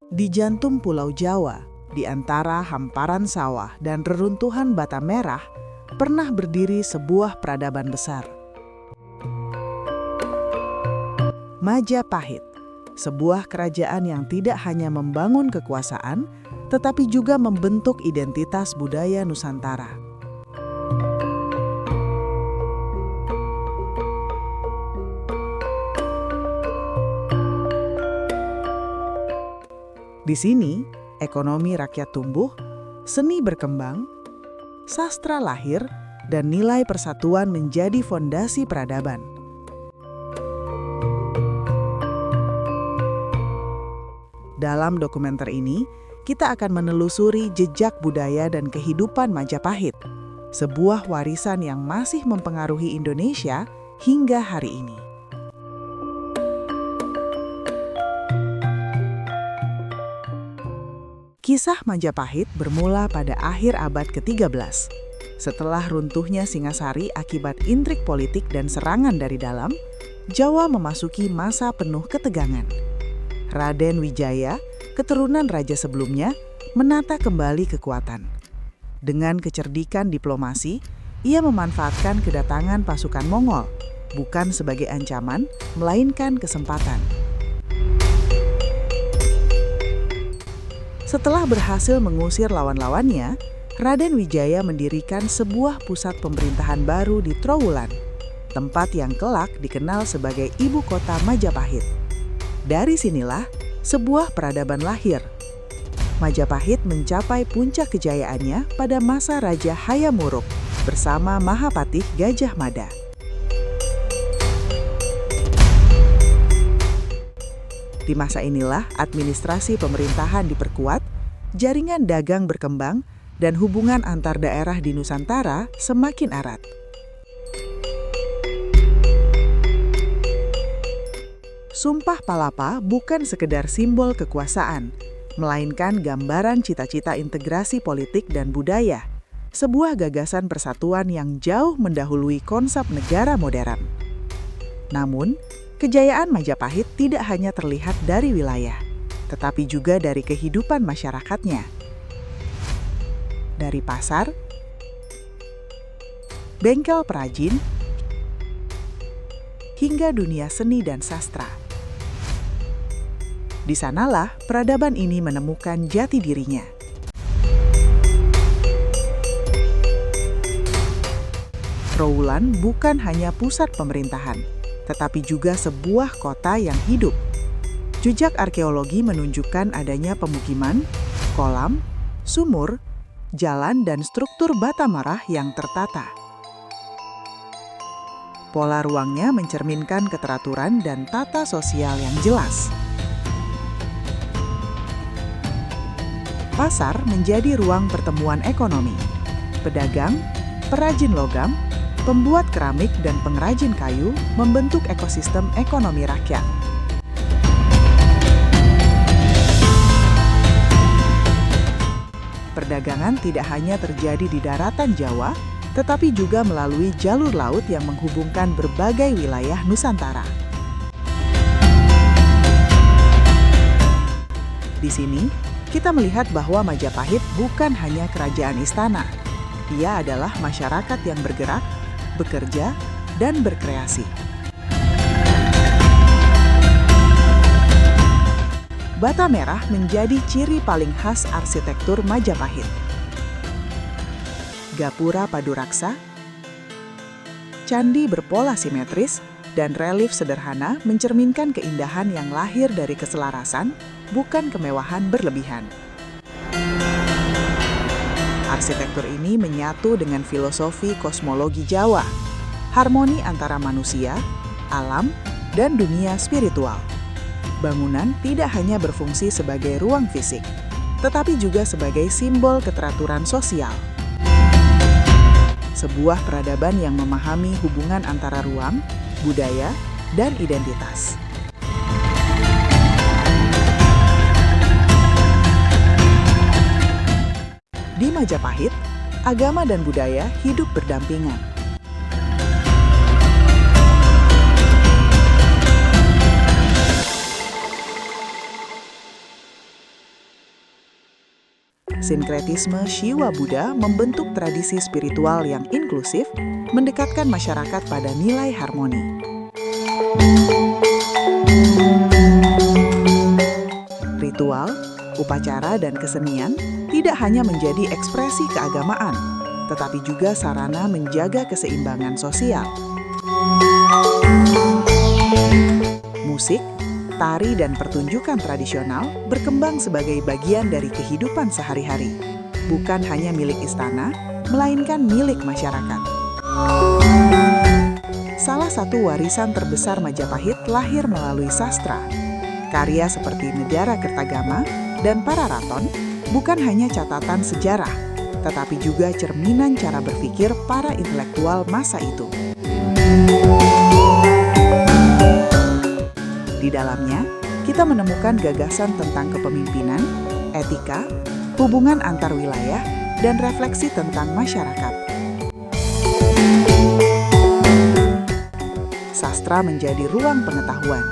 Di jantung Pulau Jawa, di antara hamparan sawah dan reruntuhan bata merah, pernah berdiri sebuah peradaban besar. Majapahit, sebuah kerajaan yang tidak hanya membangun kekuasaan, tetapi juga membentuk identitas budaya Nusantara. Di sini, ekonomi rakyat tumbuh, seni berkembang, sastra lahir, dan nilai persatuan menjadi fondasi peradaban. Dalam dokumenter ini, kita akan menelusuri jejak budaya dan kehidupan Majapahit, sebuah warisan yang masih mempengaruhi Indonesia hingga hari ini. Kisah Majapahit bermula pada akhir abad ke-13. Setelah runtuhnya Singasari akibat intrik politik dan serangan dari dalam, Jawa memasuki masa penuh ketegangan. Raden Wijaya, keturunan raja sebelumnya, menata kembali kekuatan. Dengan kecerdikan diplomasi, ia memanfaatkan kedatangan pasukan Mongol, bukan sebagai ancaman, melainkan kesempatan. Setelah berhasil mengusir lawan-lawannya, Raden Wijaya mendirikan sebuah pusat pemerintahan baru di Trowulan, tempat yang kelak dikenal sebagai ibu kota Majapahit. Dari sinilah sebuah peradaban lahir. Majapahit mencapai puncak kejayaannya pada masa Raja Hayam Wuruk bersama Mahapatih Gajah Mada. Di masa inilah administrasi pemerintahan diperkuat, jaringan dagang berkembang, dan hubungan antar daerah di Nusantara semakin erat. Sumpah Palapa bukan sekedar simbol kekuasaan, melainkan gambaran cita-cita integrasi politik dan budaya, sebuah gagasan persatuan yang jauh mendahului konsep negara modern. Namun, kejayaan Majapahit tidak hanya terlihat dari wilayah, tetapi juga dari kehidupan masyarakatnya. Dari pasar, bengkel perajin, hingga dunia seni dan sastra. Di sanalah peradaban ini menemukan jati dirinya. Trowulan bukan hanya pusat pemerintahan, tetapi juga sebuah kota yang hidup. Jejak arkeologi menunjukkan adanya pemukiman, kolam, sumur, jalan, dan struktur bata merah yang tertata. Pola ruangnya mencerminkan keteraturan dan tata sosial yang jelas. Pasar menjadi ruang pertemuan ekonomi. Pedagang, perajin logam, pembuat keramik, dan pengrajin kayu membentuk ekosistem ekonomi rakyat. Perdagangan tidak hanya terjadi di daratan Jawa, tetapi juga melalui jalur laut yang menghubungkan berbagai wilayah Nusantara. Di sini, kita melihat bahwa Majapahit bukan hanya kerajaan istana. Ia adalah masyarakat yang bergerak, bekerja, dan berkreasi. Bata merah menjadi ciri paling khas arsitektur Majapahit. Gapura Paduraksa, candi berpola simetris, dan relief sederhana mencerminkan keindahan yang lahir dari keselarasan, bukan kemewahan berlebihan. Arsitektur ini menyatu dengan filosofi kosmologi Jawa, harmoni antara manusia, alam, dan dunia spiritual. Bangunan tidak hanya berfungsi sebagai ruang fisik, tetapi juga sebagai simbol keteraturan sosial. Sebuah peradaban yang memahami hubungan antara ruang, budaya, dan identitas. Di Majapahit, agama dan budaya hidup berdampingan. Sinkretisme Shiwa Buddha membentuk tradisi spiritual yang inklusif, mendekatkan masyarakat pada nilai harmoni. Ritual, upacara, dan kesenian tidak hanya menjadi ekspresi keagamaan, tetapi juga sarana menjaga keseimbangan sosial. Musik, tari, dan pertunjukan tradisional berkembang sebagai bagian dari kehidupan sehari-hari, bukan hanya milik istana, melainkan milik masyarakat. Salah satu warisan terbesar Majapahit lahir melalui sastra. Karya seperti Negara Kertagama dan Pararaton bukan hanya catatan sejarah, tetapi juga cerminan cara berpikir para intelektual masa itu. Di dalamnya, kita menemukan gagasan tentang kepemimpinan, etika, hubungan antar wilayah, dan refleksi tentang masyarakat. Sastra menjadi ruang pengetahuan,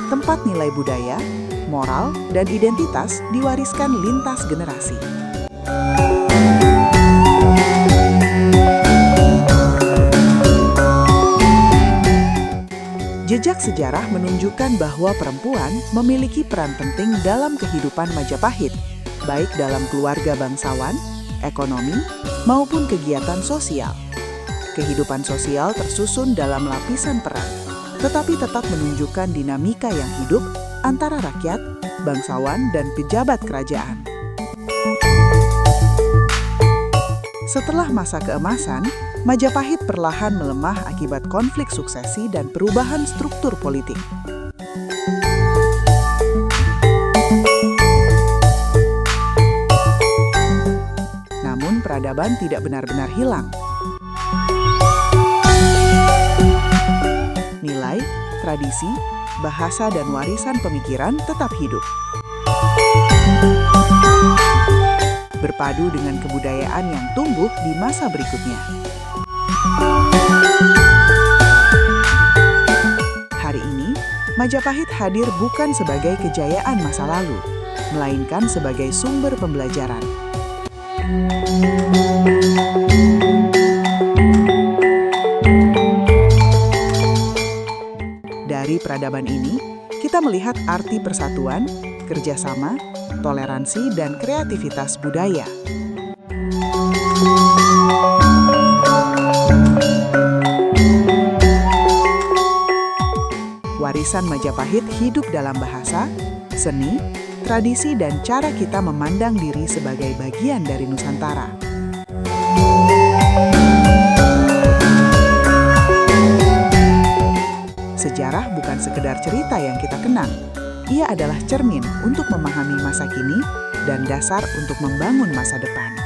tempat nilai budaya, moral, dan identitas diwariskan lintas generasi. Jejak sejarah menunjukkan bahwa perempuan memiliki peran penting dalam kehidupan Majapahit, baik dalam keluarga bangsawan, ekonomi, maupun kegiatan sosial. Kehidupan sosial tersusun dalam lapisan peran, tetapi tetap menunjukkan dinamika yang hidup antara rakyat, bangsawan, dan pejabat kerajaan. Setelah masa keemasan, Majapahit perlahan melemah akibat konflik suksesi dan perubahan struktur politik. Namun, peradaban tidak benar-benar hilang. Nilai, tradisi, bahasa, dan warisan pemikiran tetap hidup. Berpadu dengan kebudayaan yang tumbuh di masa berikutnya. Hari ini, Majapahit hadir bukan sebagai kejayaan masa lalu, melainkan sebagai sumber pembelajaran. Dari peradaban ini, kita melihat arti persatuan, kerjasama, toleransi, dan kreativitas budaya. Warisan Majapahit hidup dalam bahasa, seni, tradisi, dan cara kita memandang diri sebagai bagian dari Nusantara. Sejarah bukan sekedar cerita yang kita kenang. Ia adalah cermin untuk memahami masa kini dan dasar untuk membangun masa depan.